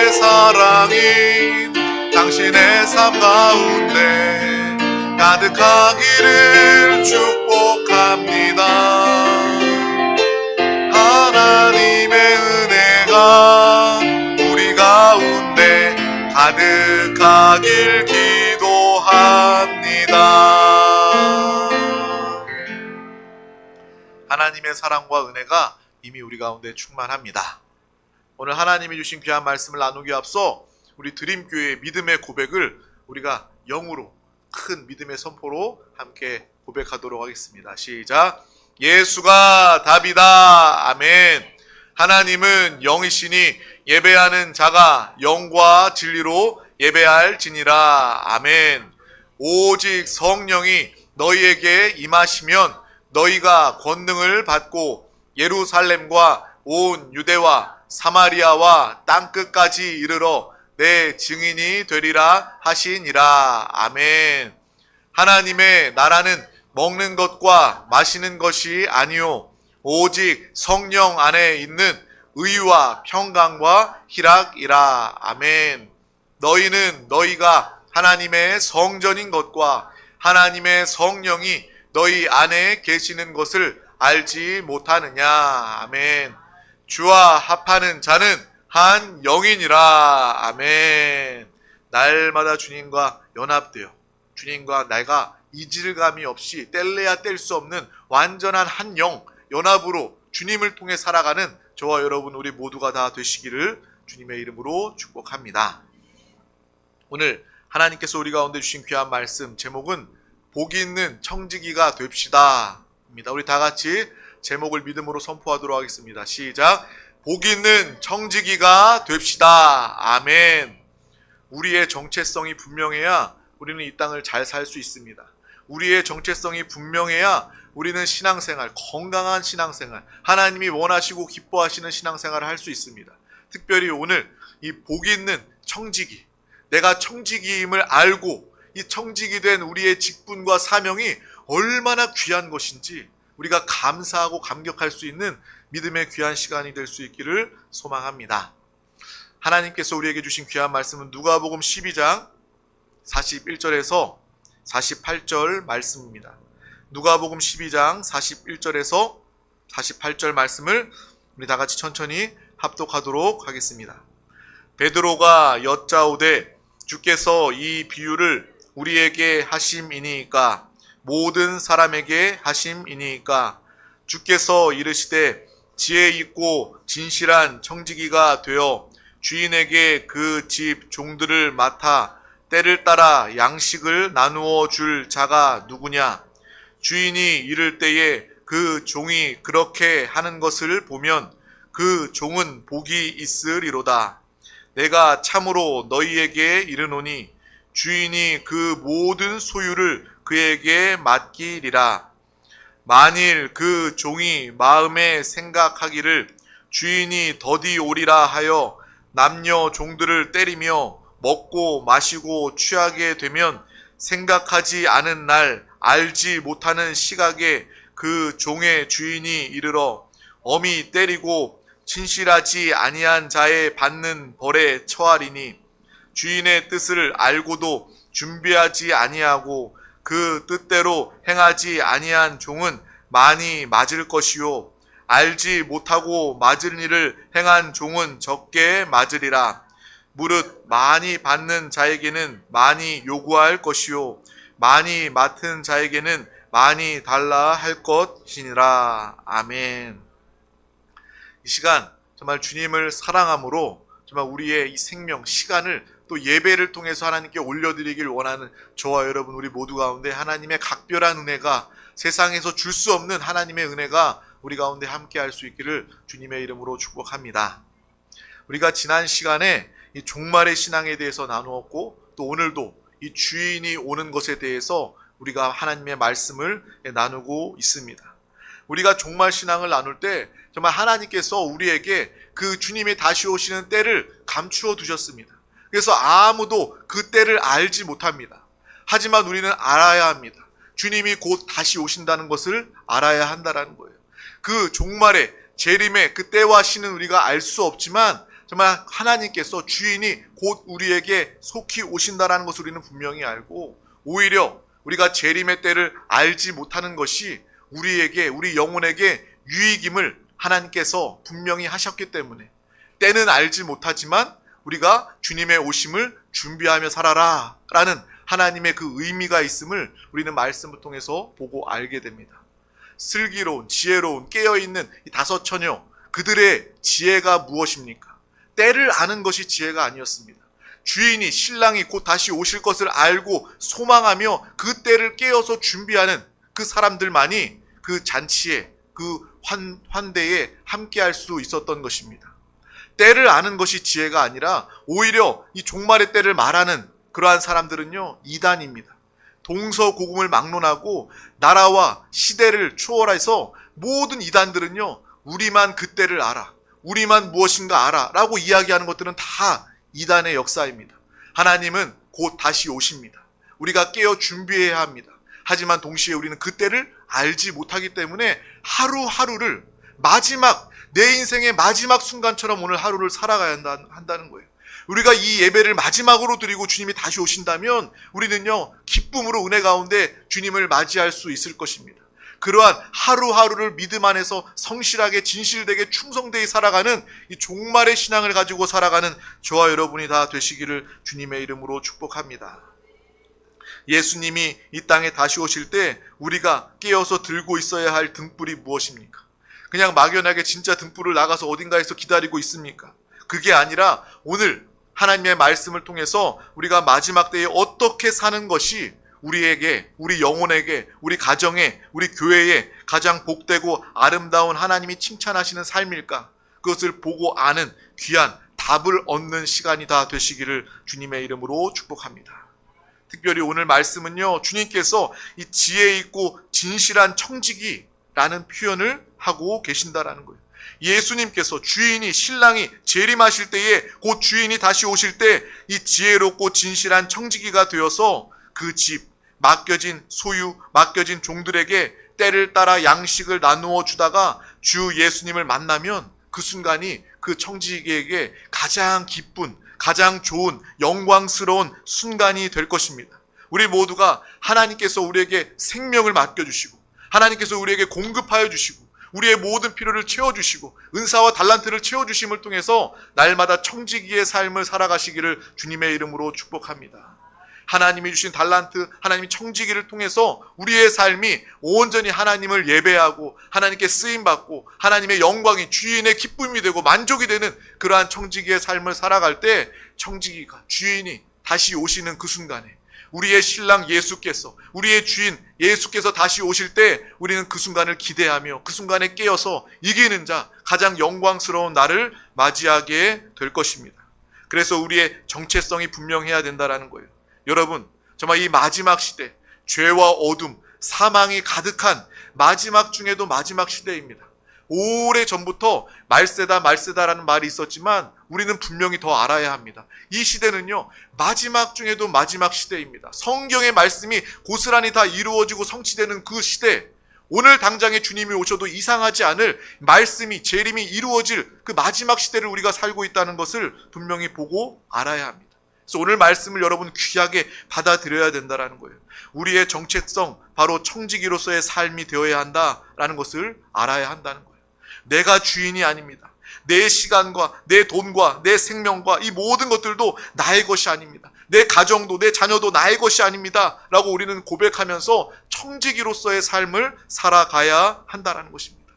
하나님의 사랑이 당신의 삶 가운데 가득하기를 축복합니다. 하나님의 은혜가 우리 가운데 가득하길 기도합니다. 하나님의 사랑과 은혜가 이미 우리 가운데 충만합니다. 오늘 하나님이 주신 귀한 말씀을 나누기 앞서 우리 드림교회의 믿음의 고백을 우리가 영으로 큰 믿음의 선포로 함께 고백하도록 하겠습니다. 시작. 예수가 답이다. 아멘. 하나님은 영이시니 예배하는 자가 영과 진리로 예배할지니라. 아멘. 오직 성령이 너희에게 임하시면 너희가 권능을 받고 예루살렘과 온 유대와 사마리아와 땅끝까지 이르러 내 증인이 되리라 하시니라. 아멘. 하나님의 나라는 먹는 것과 마시는 것이 아니요 오직 성령 안에 있는 의와 평강과 희락이라. 아멘. 너희는 너희가 하나님의 성전인 것과 하나님의 성령이 너희 안에 계시는 것을 알지 못하느냐. 아멘. 주와 합하는 자는 한 영이니라. 아멘. 날마다 주님과 연합되어 주님과 내가 이질감이 없이 뗄래야 뗄 수 없는 완전한 한 영 연합으로 주님을 통해 살아가는 저와 여러분 우리 모두가 다 되시기를 주님의 이름으로 축복합니다. 오늘 하나님께서 우리 가운데 주신 귀한 말씀 제목은 복이 있는 청지기가 됩시다 입니다. 우리 다 같이 제목을 믿음으로 선포하도록 하겠습니다. 시작. 복이 있는 청지기가 됩시다. 아멘. 우리의 정체성이 분명해야 우리는 이 땅을 잘 살 수 있습니다. 우리의 정체성이 분명해야 우리는 신앙생활, 건강한 신앙생활, 하나님이 원하시고 기뻐하시는 신앙생활을 할 수 있습니다. 특별히 오늘 이 복이 있는 청지기, 내가 청지기임을 알고 이 청지기 된 우리의 직분과 사명이 얼마나 귀한 것인지 우리가 감사하고 감격할 수 있는 믿음의 귀한 시간이 될 수 있기를 소망합니다. 하나님께서 우리에게 주신 귀한 말씀은 누가복음 12장 41절에서 48절 말씀입니다. 누가복음 12장 41절에서 48절 말씀을 우리 다 같이 천천히 합독하도록 하겠습니다. 베드로가 여짜오되 주께서 이 비유를 우리에게 하심이니이까 모든 사람에게 하심이니이까 주께서 이르시되 지혜 있고 진실한 청지기가 되어 주인에게 그 집 종들을 맡아 때를 따라 양식을 나누어 줄 자가 누구냐? 주인이 이를 때에 그 종이 그렇게 하는 것을 보면 그 종은 복이 있으리로다. 내가 참으로 너희에게 이르노니 주인이 그 모든 소유를 그에게 맡기리라. 만일 그 종이 마음에 생각하기를 주인이 더디 오리라 하여 남녀 종들을 때리며 먹고 마시고 취하게 되면 생각하지 않은 날 알지 못하는 시각에 그 종의 주인이 이르러 엄히 때리고 진실하지 아니한 자의 받는 벌에 처하리니 주인의 뜻을 알고도 준비하지 아니하고 그 뜻대로 행하지 아니한 종은 많이 맞을 것이요 알지 못하고 맞을 일을 행한 종은 적게 맞으리라. 무릇 많이 받는 자에게는 많이 요구할 것이요 많이 맡은 자에게는 많이 달라 할 것이니라. 아멘. 이 시간 정말 주님을 사랑함으로 정말 우리의 이 생명, 시간을 또 예배를 통해서 하나님께 올려드리길 원하는 저와 여러분 우리 모두 가운데 하나님의 각별한 은혜가 세상에서 줄 수 없는 하나님의 은혜가 우리 가운데 함께 할 수 있기를 주님의 이름으로 축복합니다. 우리가 지난 시간에 이 종말의 신앙에 대해서 나누었고 또 오늘도 이 주인이 오는 것에 대해서 우리가 하나님의 말씀을 나누고 있습니다. 우리가 종말 신앙을 나눌 때 정말 하나님께서 우리에게 그 주님이 다시 오시는 때를 감추어 두셨습니다. 그래서 아무도 그 때를 알지 못합니다. 하지만 우리는 알아야 합니다. 주님이 곧 다시 오신다는 것을 알아야 한다는 거예요. 그 종말의 재림의 그 때와 시는 우리가 알 수 없지만 정말 하나님께서 주인이 곧 우리에게 속히 오신다라는 것을 우리는 분명히 알고, 오히려 우리가 재림의 때를 알지 못하는 것이 우리에게, 우리 영혼에게 유익임을 하나님께서 분명히 하셨기 때문에, 때는 알지 못하지만 우리가 주님의 오심을 준비하며 살아라 라는 하나님의 그 의미가 있음을 우리는 말씀을 통해서 보고 알게 됩니다. 슬기로운, 지혜로운, 깨어있는 이 다섯 처녀, 그들의 지혜가 무엇입니까? 때를 아는 것이 지혜가 아니었습니다. 주인이, 신랑이 곧 다시 오실 것을 알고 소망하며 그 때를 깨어서 준비하는 그 사람들만이 그 잔치에, 그 환대에 함께할 수 있었던 것입니다. 때를 아는 것이 지혜가 아니라 오히려 이 종말의 때를 말하는 그러한 사람들은요, 이단입니다. 동서고금을 막론하고 나라와 시대를 초월해서 모든 이단들은요, 우리만 그 때를 알아, 우리만 무엇인가 알아 라고 이야기하는 것들은 다 이단의 역사입니다. 하나님은 곧 다시 오십니다. 우리가 깨어 준비해야 합니다. 하지만 동시에 우리는 그 때를 알지 못하기 때문에 하루하루를 마지막, 내 인생의 마지막 순간처럼 오늘 하루를 살아가야 한다는 거예요. 우리가 이 예배를 마지막으로 드리고 주님이 다시 오신다면 우리는요, 기쁨으로 은혜 가운데 주님을 맞이할 수 있을 것입니다. 그러한 하루하루를 믿음 안에서 성실하게, 진실되게, 충성되게 살아가는 이 종말의 신앙을 가지고 살아가는 저와 여러분이 다 되시기를 주님의 이름으로 축복합니다. 예수님이 이 땅에 다시 오실 때 우리가 깨어서 들고 있어야 할 등불이 무엇입니까? 그냥 막연하게 진짜 등불을 나가서 어딘가에서 기다리고 있습니까? 그게 아니라 오늘 하나님의 말씀을 통해서 우리가 마지막 때에 어떻게 사는 것이 우리에게, 우리 영혼에게, 우리 가정에, 우리 교회에 가장 복되고 아름다운 하나님이 칭찬하시는 삶일까? 그것을 보고 아는 귀한 답을 얻는 시간이 다 되시기를 주님의 이름으로 축복합니다. 특별히 오늘 말씀은요, 주님께서 이 지혜 있고 진실한 청지기라는 표현을 하고 계신다라는 거예요. 예수님께서, 주인이, 신랑이 재림하실 때에, 곧 주인이 다시 오실 때 이 지혜롭고 진실한 청지기가 되어서 그 집, 맡겨진 소유, 맡겨진 종들에게 때를 따라 양식을 나누어 주다가 주 예수님을 만나면 그 순간이 그 청지기에게 가장 기쁜, 가장 좋은, 영광스러운 순간이 될 것입니다. 우리 모두가 하나님께서 우리에게 생명을 맡겨주시고, 하나님께서 우리에게 공급하여 주시고, 우리의 모든 필요를 채워주시고, 은사와 달란트를 채워주심을 통해서 날마다 청지기의 삶을 살아가시기를 주님의 이름으로 축복합니다. 하나님이 주신 달란트, 하나님이 청지기를 통해서 우리의 삶이 온전히 하나님을 예배하고 하나님께 쓰임받고 하나님의 영광이, 주인의 기쁨이 되고 만족이 되는 그러한 청지기의 삶을 살아갈 때, 청지기가, 주인이 다시 오시는 그 순간에 우리의 신랑 예수께서, 우리의 주인 예수께서 다시 오실 때 우리는 그 순간을 기대하며 그 순간에 깨어서 이기는 자, 가장 영광스러운 날을 맞이하게 될 것입니다. 그래서 우리의 정체성이 분명해야 된다는 거예요. 여러분, 정말 이 마지막 시대, 죄와 어둠, 사망이 가득한 마지막 중에도 마지막 시대입니다. 오래전부터 말세다라는 말이 있었지만 우리는 분명히 더 알아야 합니다. 이 시대는요, 마지막 중에도 마지막 시대입니다. 성경의 말씀이 고스란히 다 이루어지고 성취되는 그 시대, 오늘 당장에 주님이 오셔도 이상하지 않을 말씀이, 재림이 이루어질 그 마지막 시대를 우리가 살고 있다는 것을 분명히 보고 알아야 합니다. 그래서 오늘 말씀을 여러분 귀하게 받아들여야 된다는 거예요. 우리의 정체성, 바로 청지기로서의 삶이 되어야 한다라는 것을 알아야 한다는 거예요. 내가 주인이 아닙니다. 내 시간과 내 돈과 내 생명과 이 모든 것들도 나의 것이 아닙니다. 내 가정도 내 자녀도 나의 것이 아닙니다 라고 우리는 고백하면서 청지기로서의 삶을 살아가야 한다는 것입니다.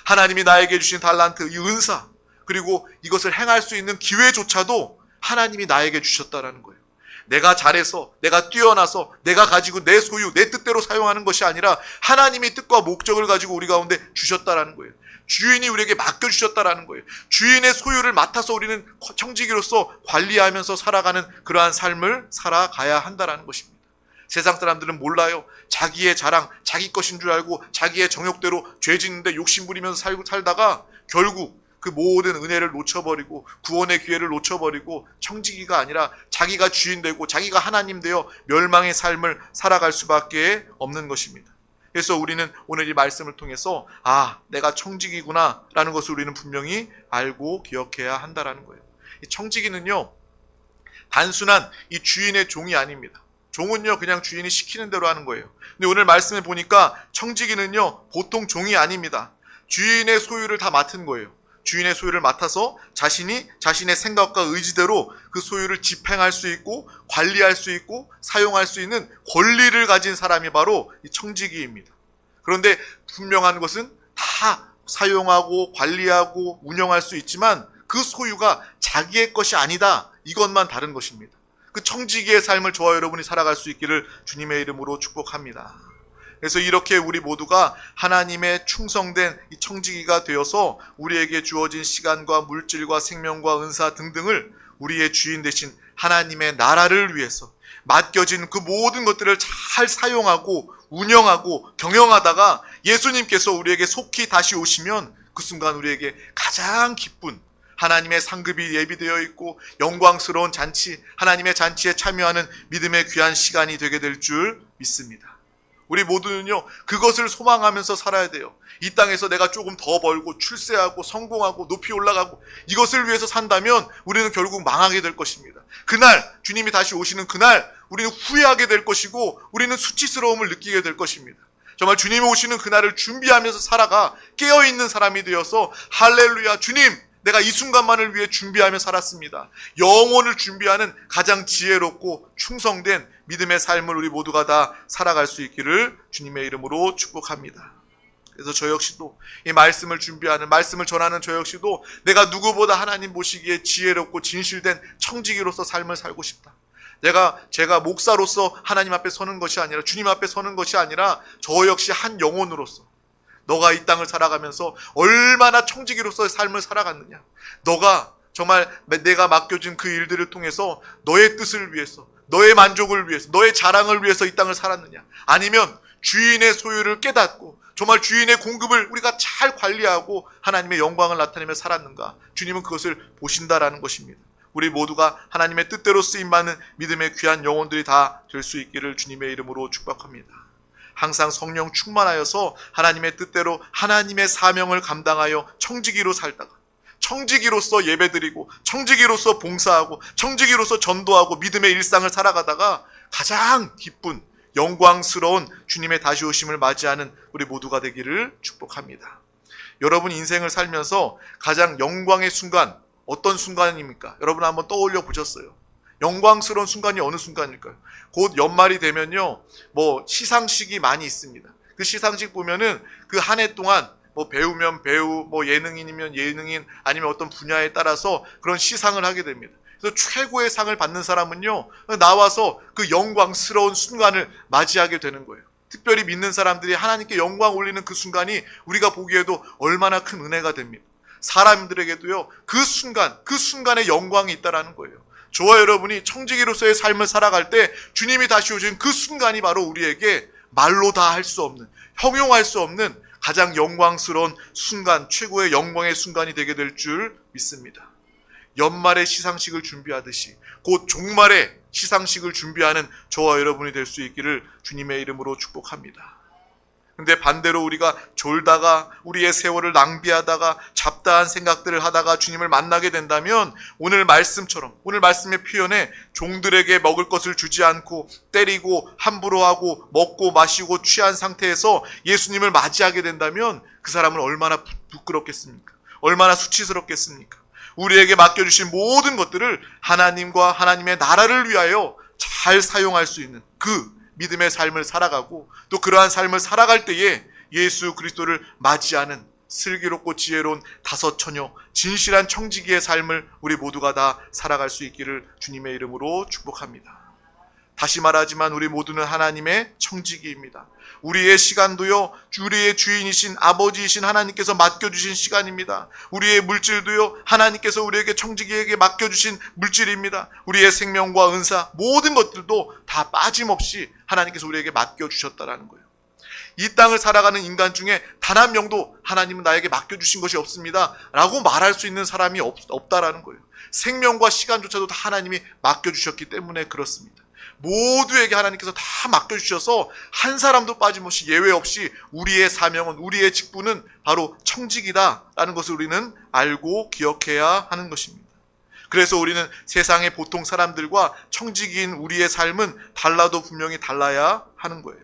하나님이 나에게 주신 달란트, 이 은사, 그리고 이것을 행할 수 있는 기회조차도 하나님이 나에게 주셨다는 거예요. 내가 잘해서, 내가 뛰어나서, 내가 가지고 내 소유, 내 뜻대로 사용하는 것이 아니라 하나님이 뜻과 목적을 가지고 우리 가운데 주셨다라는 거예요. 주인이 우리에게 맡겨주셨다라는 거예요. 주인의 소유를 맡아서 우리는 청지기로서 관리하면서 살아가는 그러한 삶을 살아가야 한다는 것입니다. 세상 사람들은 몰라요. 자기의 자랑, 자기 것인 줄 알고 자기의 정욕대로 죄 짓는데 욕심 부리면서 살다가 결국 그 모든 은혜를 놓쳐버리고 구원의 기회를 놓쳐버리고 청지기가 아니라 자기가 주인 되고 자기가 하나님 되어 멸망의 삶을 살아갈 수밖에 없는 것입니다. 그래서 우리는 오늘 이 말씀을 통해서 내가 청지기구나 라는 것을 우리는 분명히 알고 기억해야 한다는 거예요. 이 청지기는요, 단순한 이 주인의 종이 아닙니다. 종은요, 그냥 주인이 시키는 대로 하는 거예요. 근데 오늘 말씀에 보니까 청지기는요, 보통 종이 아닙니다. 주인의 소유를 다 맡은 거예요. 주인의 소유를 맡아서 자신이 자신의 생각과 의지대로 그 소유를 집행할 수 있고 관리할 수 있고 사용할 수 있는 권리를 가진 사람이 바로 이 청지기입니다. 그런데 분명한 것은 다 사용하고 관리하고 운영할 수 있지만 그 소유가 자기의 것이 아니다. 이것만 다른 것입니다. 그 청지기의 삶을 저와 여러분이 살아갈 수 있기를 주님의 이름으로 축복합니다. 그래서 이렇게 우리 모두가 하나님의 충성된 이 청지기가 되어서 우리에게 주어진 시간과 물질과 생명과 은사 등등을 우리의 주인 되신 하나님의 나라를 위해서 맡겨진 그 모든 것들을 잘 사용하고 운영하고 경영하다가 예수님께서 우리에게 속히 다시 오시면 그 순간 우리에게 가장 기쁜 하나님의 상급이 예비되어 있고 영광스러운 잔치, 하나님의 잔치에 참여하는 믿음의 귀한 시간이 되게 될 줄 믿습니다. 우리 모두는요, 그것을 소망하면서 살아야 돼요. 이 땅에서 내가 조금 더 벌고 출세하고 성공하고 높이 올라가고 이것을 위해서 산다면 우리는 결국 망하게 될 것입니다. 그날, 주님이 다시 오시는 그날 우리는 후회하게 될 것이고 우리는 수치스러움을 느끼게 될 것입니다. 정말 주님이 오시는 그날을 준비하면서 살아가 깨어있는 사람이 되어서 할렐루야, 주님, 내가 이 순간만을 위해 준비하며 살았습니다. 영혼을 준비하는 가장 지혜롭고 충성된 믿음의 삶을 우리 모두가 다 살아갈 수 있기를 주님의 이름으로 축복합니다. 그래서 저 역시도 이 말씀을 준비하는, 말씀을 전하는 저 역시도 내가 누구보다 하나님 보시기에 지혜롭고 진실된 청지기로서 삶을 살고 싶다. 제가 목사로서 하나님 앞에 서는 것이 아니라, 주님 앞에 서는 것이 아니라 저 역시 한 영혼으로서 너가 이 땅을 살아가면서 얼마나 청지기로서의 삶을 살아갔느냐, 너가 정말 내가 맡겨진 그 일들을 통해서 너의 뜻을 위해서, 너의 만족을 위해서, 너의 자랑을 위해서 이 땅을 살았느냐, 아니면 주인의 소유를 깨닫고 정말 주인의 공급을 우리가 잘 관리하고 하나님의 영광을 나타내며 살았는가, 주님은 그것을 보신다라는 것입니다. 우리 모두가 하나님의 뜻대로 쓰임받는 믿음의 귀한 영혼들이 다 될 수 있기를 주님의 이름으로 축복합니다. 항상 성령 충만하여서 하나님의 뜻대로 하나님의 사명을 감당하여 청지기로 살다가 청지기로서 예배드리고 청지기로서 봉사하고 청지기로서 전도하고 믿음의 일상을 살아가다가 가장 기쁜 영광스러운 주님의 다시 오심을 맞이하는 우리 모두가 되기를 축복합니다. 여러분 인생을 살면서 가장 영광의 순간 어떤 순간입니까? 여러분 한번 떠올려 보셨어요? 영광스러운 순간이 어느 순간일까요? 곧 연말이 되면요, 시상식이 많이 있습니다. 그 시상식 보면은 그 한 해 동안 배우면 배우, 예능인이면 예능인, 아니면 어떤 분야에 따라서 그런 시상을 하게 됩니다. 그래서 최고의 상을 받는 사람은요, 나와서 그 영광스러운 순간을 맞이하게 되는 거예요. 특별히 믿는 사람들이 하나님께 영광 올리는 그 순간이 우리가 보기에도 얼마나 큰 은혜가 됩니다. 사람들에게도요, 그 순간에 영광이 있다라는 거예요. 저와 여러분이 청지기로서의 삶을 살아갈 때 주님이 다시 오신 그 순간이 바로 우리에게 말로 다 할 수 없는, 형용할 수 없는 가장 영광스러운 순간, 최고의 영광의 순간이 되게 될 줄 믿습니다. 연말의 시상식을 준비하듯이 곧 종말의 시상식을 준비하는 저와 여러분이 될 수 있기를 주님의 이름으로 축복합니다. 근데 반대로 우리가 졸다가 우리의 세월을 낭비하다가 잡다한 생각들을 하다가 주님을 만나게 된다면 오늘 말씀처럼, 오늘 말씀의 표현에 종들에게 먹을 것을 주지 않고 때리고 함부로 하고 먹고 마시고 취한 상태에서 예수님을 맞이하게 된다면 그 사람은 얼마나 부끄럽겠습니까? 얼마나 수치스럽겠습니까? 우리에게 맡겨주신 모든 것들을 하나님과 하나님의 나라를 위하여 잘 사용할 수 있는 그 믿음의 삶을 살아가고 또 그러한 삶을 살아갈 때에 예수 그리스도를 맞이하는 슬기롭고 지혜로운 다섯 처녀, 진실한 청지기의 삶을 우리 모두가 다 살아갈 수 있기를 주님의 이름으로 축복합니다. 다시 말하지만 우리 모두는 하나님의 청지기입니다. 우리의 시간도요, 우리의 주인이신 아버지이신 하나님께서 맡겨주신 시간입니다. 우리의 물질도요, 하나님께서 우리에게 청지기에게 맡겨주신 물질입니다. 우리의 생명과 은사, 모든 것들도 다 빠짐없이 하나님께서 우리에게 맡겨주셨다라는 거예요. 이 땅을 살아가는 인간 중에 단 한 명도 하나님은 나에게 맡겨주신 것이 없습니다 라고 말할 수 있는 사람이 없다라는 거예요. 생명과 시간조차도 다 하나님이 맡겨주셨기 때문에 그렇습니다. 모두에게 하나님께서 다 맡겨주셔서 한 사람도 빠짐없이 예외 없이 우리의 사명은, 우리의 직분은 바로 청지기다라는 것을 우리는 알고 기억해야 하는 것입니다. 그래서 우리는 세상의 보통 사람들과 청지기인 우리의 삶은 달라도 분명히 달라야 하는 거예요.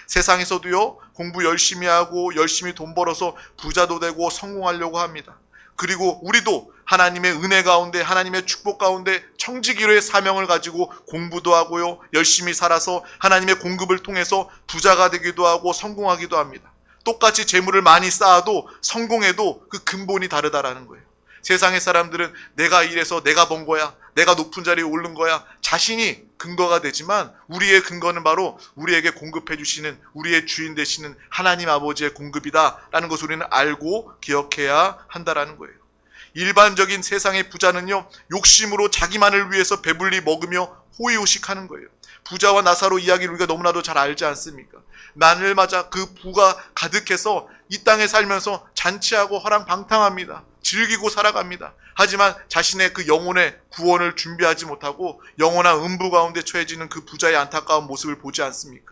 세상에서도요, 공부 열심히 하고 열심히 돈 벌어서 부자도 되고 성공하려고 합니다. 그리고 우리도 하나님의 은혜 가운데, 하나님의 축복 가운데 청지기로의 사명을 가지고 공부도 하고요, 열심히 살아서 하나님의 공급을 통해서 부자가 되기도 하고 성공하기도 합니다. 똑같이 재물을 많이 쌓아도 성공해도 그 근본이 다르다라는 거예요. 세상의 사람들은 내가 일해서 내가 번 거야, 내가 높은 자리에 오른 거야, 자신이 근거가 되지만 우리의 근거는 바로 우리에게 공급해 주시는, 우리의 주인 되시는 하나님 아버지의 공급이다라는 것을 우리는 알고 기억해야 한다라는 거예요. 일반적인 세상의 부자는요, 욕심으로 자기만을 위해서 배불리 먹으며 호의호식하는 거예요. 부자와 나사로 이야기를 우리가 너무나도 잘 알지 않습니까? 날마다 그 부가 가득해서 이 땅에 살면서 잔치하고 허랑방탕합니다. 즐기고 살아갑니다. 하지만 자신의 그 영혼의 구원을 준비하지 못하고 영원한 음부 가운데 처해지는 그 부자의 안타까운 모습을 보지 않습니까?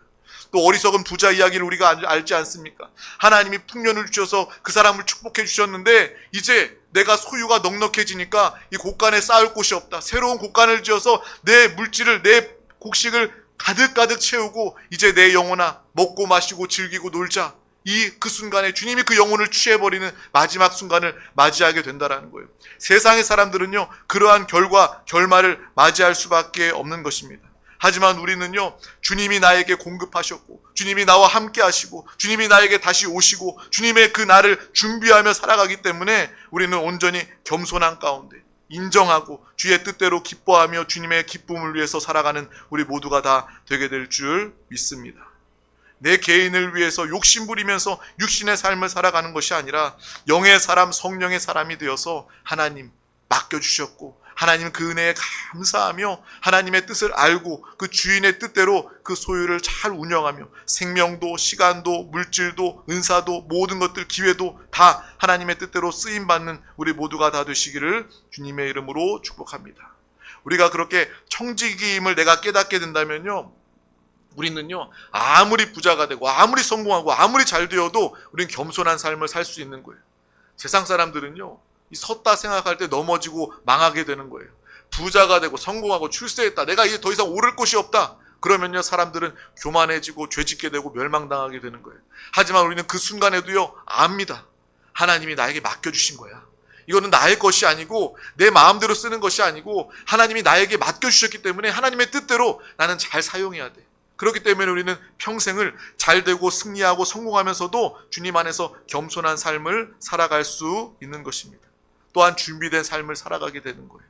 또 어리석은 부자 이야기를 우리가 알지 않습니까? 하나님이 풍년을 주셔서 그 사람을 축복해 주셨는데 이제 내가 소유가 넉넉해지니까 이 곳간에 쌓을 곳이 없다. 새로운 곳간을 지어서 내 물질을, 내 곡식을 가득가득 채우고 이제 내 영혼아 먹고 마시고 즐기고 놀자. 그 순간에 주님이 그 영혼을 취해버리는 마지막 순간을 맞이하게 된다라는 거예요. 세상의 사람들은요, 그러한 결말을 맞이할 수밖에 없는 것입니다. 하지만 우리는요, 주님이 나에게 공급하셨고, 주님이 나와 함께 하시고, 주님이 나에게 다시 오시고, 주님의 그 날을 준비하며 살아가기 때문에 우리는 온전히 겸손한 가운데 인정하고 주의 뜻대로 기뻐하며 주님의 기쁨을 위해서 살아가는 우리 모두가 다 되게 될 줄 믿습니다. 내 개인을 위해서 욕심부리면서 육신의 삶을 살아가는 것이 아니라 영의 사람, 성령의 사람이 되어서 하나님 맡겨주셨고 하나님 그 은혜에 감사하며 하나님의 뜻을 알고 그 주인의 뜻대로 그 소유를 잘 운영하며 생명도, 시간도, 물질도, 은사도, 모든 것들, 기회도 다 하나님의 뜻대로 쓰임받는 우리 모두가 다 되시기를 주님의 이름으로 축복합니다. 우리가 그렇게 청지기임을 내가 깨닫게 된다면요, 우리는요, 아무리 부자가 되고 아무리 성공하고 아무리 잘 되어도 우리는 겸손한 삶을 살 수 있는 거예요. 세상 사람들은요, 섰다 생각할 때 넘어지고 망하게 되는 거예요. 부자가 되고 성공하고 출세했다, 내가 이제 더 이상 오를 곳이 없다, 그러면요 사람들은 교만해지고 죄짓게 되고 멸망당하게 되는 거예요. 하지만 우리는 그 순간에도요 압니다. 하나님이 나에게 맡겨주신 거야. 이거는 나의 것이 아니고 내 마음대로 쓰는 것이 아니고 하나님이 나에게 맡겨주셨기 때문에 하나님의 뜻대로 나는 잘 사용해야 돼. 그렇기 때문에 우리는 평생을 잘되고 승리하고 성공하면서도 주님 안에서 겸손한 삶을 살아갈 수 있는 것입니다. 또한 준비된 삶을 살아가게 되는 거예요.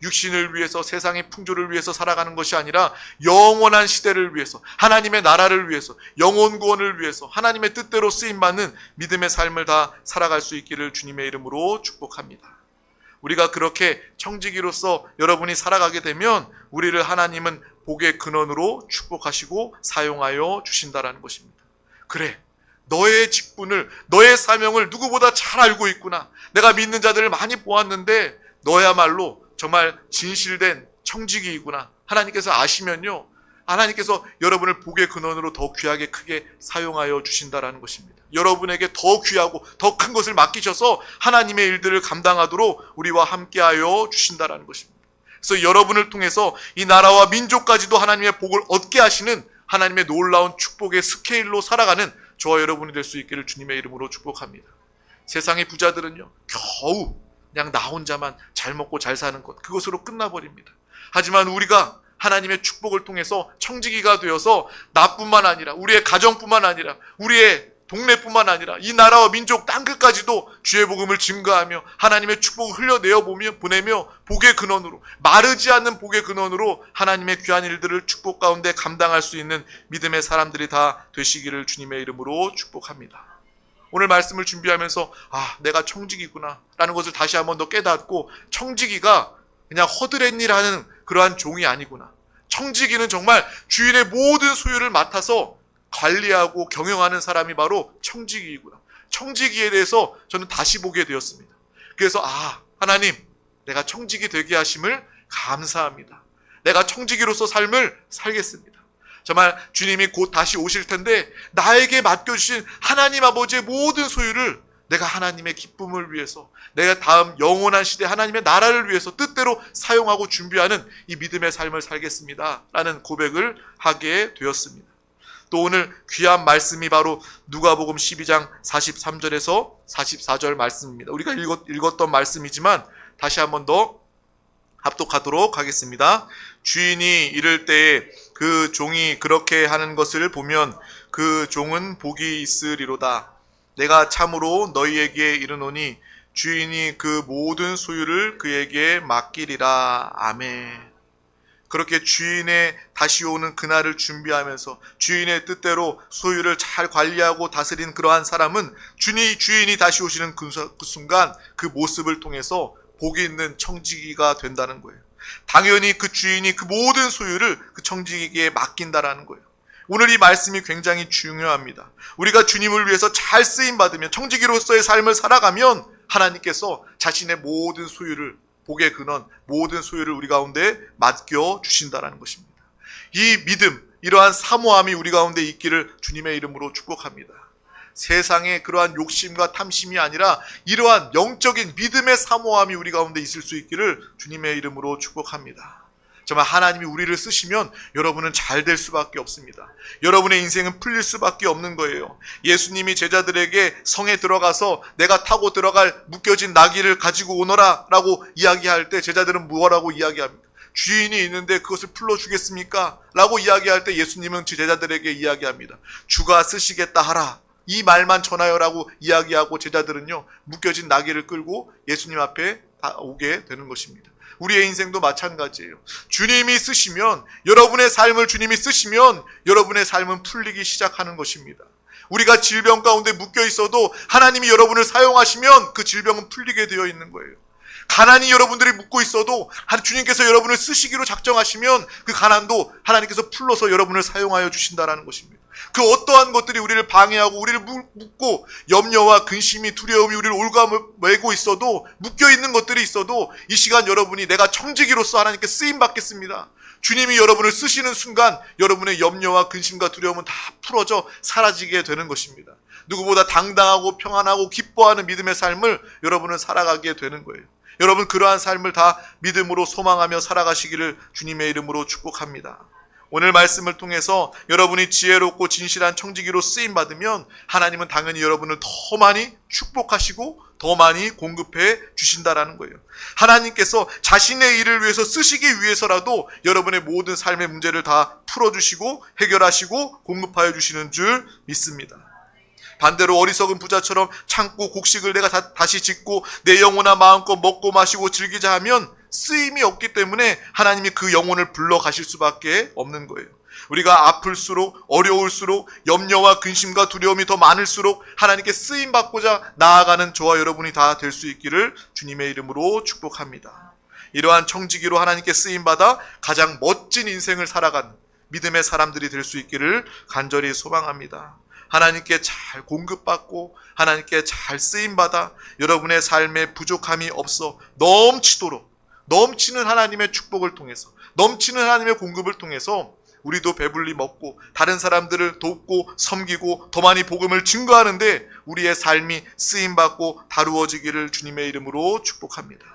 육신을 위해서, 세상의 풍조를 위해서 살아가는 것이 아니라 영원한 시대를 위해서, 하나님의 나라를 위해서, 영혼 구원을 위해서 하나님의 뜻대로 쓰임받는 믿음의 삶을 다 살아갈 수 있기를 주님의 이름으로 축복합니다. 우리가 그렇게 청지기로서 여러분이 살아가게 되면 우리를 하나님은 복의 근원으로 축복하시고 사용하여 주신다라는 것입니다. 그래, 너의 직분을, 너의 사명을 누구보다 잘 알고 있구나. 내가 믿는 자들을 많이 보았는데 너야말로 정말 진실된 청지기이구나. 하나님께서 아시면요, 하나님께서 여러분을 복의 근원으로 더 귀하게 크게 사용하여 주신다라는 것입니다. 여러분에게 더 귀하고 더 큰 것을 맡기셔서 하나님의 일들을 감당하도록 우리와 함께하여 주신다라는 것입니다. 그래서 여러분을 통해서 이 나라와 민족까지도 하나님의 복을 얻게 하시는 하나님의 놀라운 축복의 스케일로 살아가는 저와 여러분이 될 수 있기를 주님의 이름으로 축복합니다. 세상의 부자들은요, 겨우 그냥 나 혼자만 잘 먹고 잘 사는 것, 그것으로 끝나버립니다. 하지만 우리가 하나님의 축복을 통해서 청지기가 되어서 나뿐만 아니라 우리의 가정뿐만 아니라 우리의 동네뿐만 아니라 이 나라와 민족 땅끝까지도 주의 복음을 증거하며 하나님의 축복을 흘려내어 보내며 복의 근원으로, 마르지 않는 복의 근원으로 하나님의 귀한 일들을 축복 가운데 감당할 수 있는 믿음의 사람들이 다 되시기를 주님의 이름으로 축복합니다. 오늘 말씀을 준비하면서 내가 청지기구나 라는 것을 다시 한번 더 깨닫고, 청지기가 그냥 허드렛일 하는 그러한 종이 아니구나. 청지기는 정말 주인의 모든 소유를 맡아서 관리하고 경영하는 사람이 바로 청지기이구나. 청지기에 대해서 저는 다시 보게 되었습니다. 그래서 하나님, 내가 청지기 되게 하심을 감사합니다. 내가 청지기로서 삶을 살겠습니다. 정말 주님이 곧 다시 오실 텐데 나에게 맡겨주신 하나님 아버지의 모든 소유를 내가 하나님의 기쁨을 위해서, 내가 다음 영원한 시대 하나님의 나라를 위해서 뜻대로 사용하고 준비하는 이 믿음의 삶을 살겠습니다 라는 고백을 하게 되었습니다. 또 오늘 귀한 말씀이 바로 누가복음 12장 43절에서 44절 말씀입니다. 우리가 읽었던 말씀이지만 다시 한 번 더 합독하도록 하겠습니다. 주인이 이를 때에 그 종이 그렇게 하는 것을 보면 그 종은 복이 있으리로다. 내가 참으로 너희에게 이르노니 주인이 그 모든 소유를 그에게 맡기리라. 아멘. 그렇게 주인의 다시 오는 그날을 준비하면서 주인의 뜻대로 소유를 잘 관리하고 다스린 그러한 사람은 주인이 다시 오시는 그 순간 그 모습을 통해서 복이 있는 청지기가 된다는 거예요. 당연히 그 주인이 그 모든 소유를 그 청지기에게 맡긴다라는 거예요. 오늘 이 말씀이 굉장히 중요합니다. 우리가 주님을 위해서 잘 쓰임받으면, 청지기로서의 삶을 살아가면 하나님께서 자신의 모든 소유를, 복의 근원, 모든 소유를 우리 가운데 맡겨주신다는 것입니다. 이 믿음, 이러한 사모함이 우리 가운데 있기를 주님의 이름으로 축복합니다. 세상의 그러한 욕심과 탐심이 아니라 이러한 영적인 믿음의 사모함이 우리 가운데 있을 수 있기를 주님의 이름으로 축복합니다. 정말 하나님이 우리를 쓰시면 여러분은 잘 될 수밖에 없습니다. 여러분의 인생은 풀릴 수밖에 없는 거예요. 예수님이 제자들에게 성에 들어가서 내가 타고 들어갈 묶여진 나귀를 가지고 오너라 라고 이야기할 때 제자들은 뭐라고 이야기합니까? 주인이 있는데 그것을 풀어주겠습니까? 라고 이야기할 때 예수님은 제자들에게 이야기합니다. 주가 쓰시겠다 하라. 이 말만 전하여라고 이야기하고 제자들은요, 묶여진 나귀를 끌고 예수님 앞에 오게 되는 것입니다. 우리의 인생도 마찬가지예요. 주님이 쓰시면, 여러분의 삶을 주님이 쓰시면 여러분의 삶은 풀리기 시작하는 것입니다. 우리가 질병 가운데 묶여 있어도 하나님이 여러분을 사용하시면 그 질병은 풀리게 되어 있는 거예요. 가난이 여러분들이 묶고 있어도 주님께서 여러분을 쓰시기로 작정하시면 그 가난도 하나님께서 풀러서 여러분을 사용하여 주신다라는 것입니다. 그 어떠한 것들이 우리를 방해하고 우리를 묶고 염려와 근심이, 두려움이 우리를 올가매고 있어도, 묶여있는 것들이 있어도 이 시간 여러분이 내가 청지기로서 하나님께 쓰임받겠습니다. 주님이 여러분을 쓰시는 순간 여러분의 염려와 근심과 두려움은 다 풀어져 사라지게 되는 것입니다. 누구보다 당당하고 평안하고 기뻐하는 믿음의 삶을 여러분은 살아가게 되는 거예요. 여러분 그러한 삶을 다 믿음으로 소망하며 살아가시기를 주님의 이름으로 축복합니다. 오늘 말씀을 통해서 여러분이 지혜롭고 진실한 청지기로 쓰임받으면 하나님은 당연히 여러분을 더 많이 축복하시고 더 많이 공급해 주신다라는 거예요. 하나님께서 자신의 일을 위해서 쓰시기 위해서라도 여러분의 모든 삶의 문제를 다 풀어주시고 해결하시고 공급하여 주시는 줄 믿습니다. 반대로 어리석은 부자처럼 참고 곡식을 내가 다시 짓고 내 영혼아 마음껏 먹고 마시고 즐기자 하면 쓰임이 없기 때문에 하나님이 그 영혼을 불러가실 수밖에 없는 거예요. 우리가 아플수록, 어려울수록, 염려와 근심과 두려움이 더 많을수록 하나님께 쓰임받고자 나아가는 저와 여러분이 다 될 수 있기를 주님의 이름으로 축복합니다. 이러한 청지기로 하나님께 쓰임받아 가장 멋진 인생을 살아가는 믿음의 사람들이 될 수 있기를 간절히 소망합니다. 하나님께 잘 공급받고 하나님께 잘 쓰임받아 여러분의 삶에 부족함이 없어 넘치는 하나님의 축복을 통해서, 넘치는 하나님의 공급을 통해서 우리도 배불리 먹고 다른 사람들을 돕고 섬기고 더 많이 복음을 증거하는데 우리의 삶이 쓰임받고 다루어지기를 주님의 이름으로 축복합니다.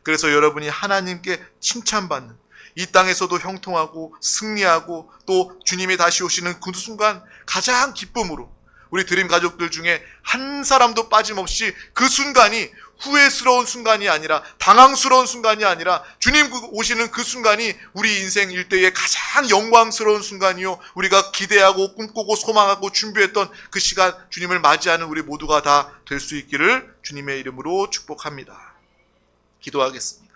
그래서 여러분이 하나님께 칭찬받는, 이 땅에서도 형통하고 승리하고 또 주님이 다시 오시는 그 순간 가장 기쁨으로, 우리 드림 가족들 중에 한 사람도 빠짐없이 그 순간이 후회스러운 순간이 아니라, 당황스러운 순간이 아니라 주님 오시는 그 순간이 우리 인생 일대의 가장 영광스러운 순간이요, 우리가 기대하고 꿈꾸고 소망하고 준비했던 그 시간, 주님을 맞이하는 우리 모두가 다 될 수 있기를 주님의 이름으로 축복합니다. 기도하겠습니다.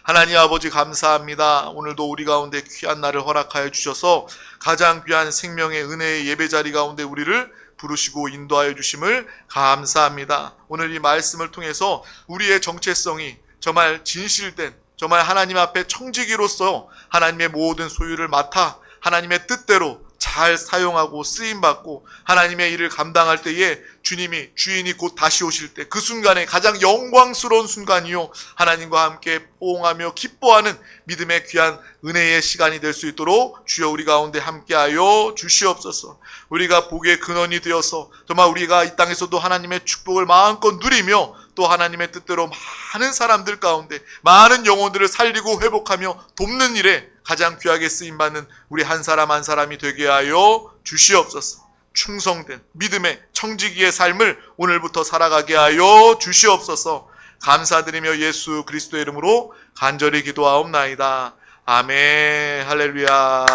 하나님 아버지 감사합니다. 오늘도 우리 가운데 귀한 날을 허락하여 주셔서 가장 귀한 생명의 은혜의 예배 자리 가운데 우리를 부르시고 인도하여 주심을 감사합니다. 오늘 이 말씀을 통해서 우리의 정체성이 정말 진실된, 정말 하나님 앞에 청지기로서 하나님의 모든 소유를 맡아 하나님의 뜻대로 잘 사용하고 쓰임받고 하나님의 일을 감당할 때에 주인이 곧 다시 오실 때 그 순간에 가장 영광스러운 순간이요, 하나님과 함께 포옹하며 기뻐하는 믿음의 귀한 은혜의 시간이 될 수 있도록 주여 우리 가운데 함께하여 주시옵소서. 우리가 복의 근원이 되어서 정말 우리가 이 땅에서도 하나님의 축복을 마음껏 누리며 또 하나님의 뜻대로 많은 사람들 가운데 많은 영혼들을 살리고 회복하며 돕는 일에 가장 귀하게 쓰임받는 우리 한 사람 한 사람이 되게 하여 주시옵소서. 충성된 믿음의 청지기의 삶을 오늘부터 살아가게 하여 주시옵소서. 감사드리며 예수 그리스도의 이름으로 간절히 기도하옵나이다. 아멘. 할렐루야.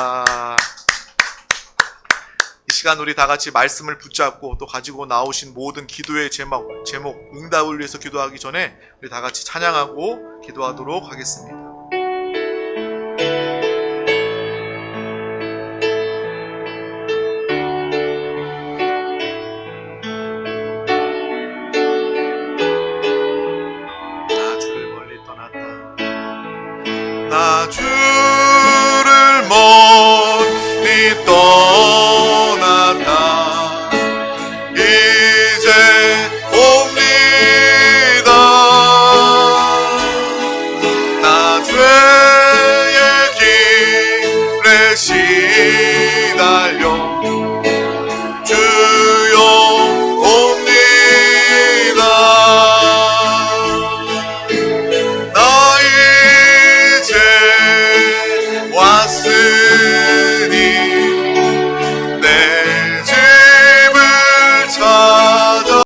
이 시간 우리 다 같이 말씀을 붙잡고 또 가지고 나오신 모든 기도의 제목 응답을 위해서 기도하기 전에 우리 다 같이 찬양하고 기도하도록 하겠습니다. 나 주를 멀리 떠났다 이제 옵니다. 나 죄의 길에 시달려 주여 옵니다. 왔으니